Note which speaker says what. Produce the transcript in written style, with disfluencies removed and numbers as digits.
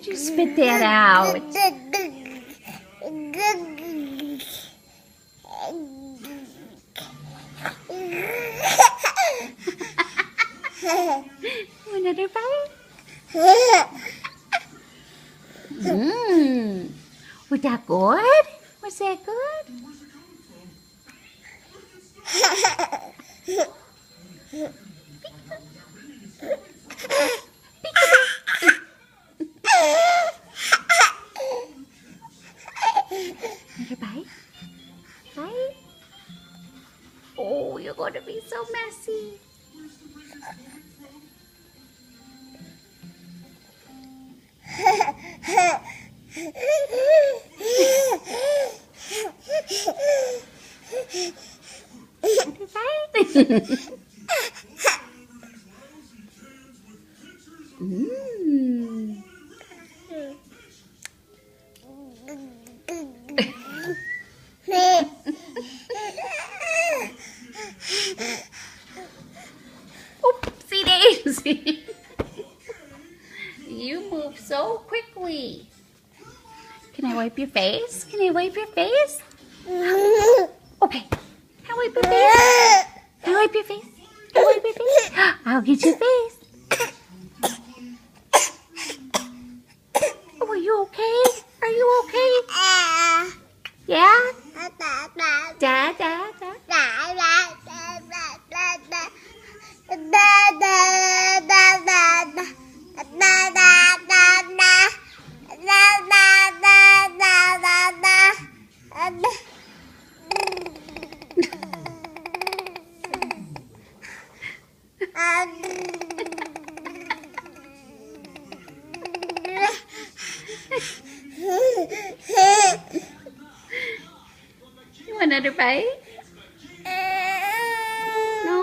Speaker 1: you spit that out? Another bite? Mmm. Was that good? Was that good? Another bite? Bite? Oh, you're going to be so messy. Another bite? Mmm. Oopsie daisy. You move so quickly. Can I wipe your face? Can I wipe your face? Okay. Can I wipe your face? Can I wipe your face? Can I wipe your face? I'll get your face. Oh, are you okay? Are you okay? Yeah? Da, da, da. You want another bite? No?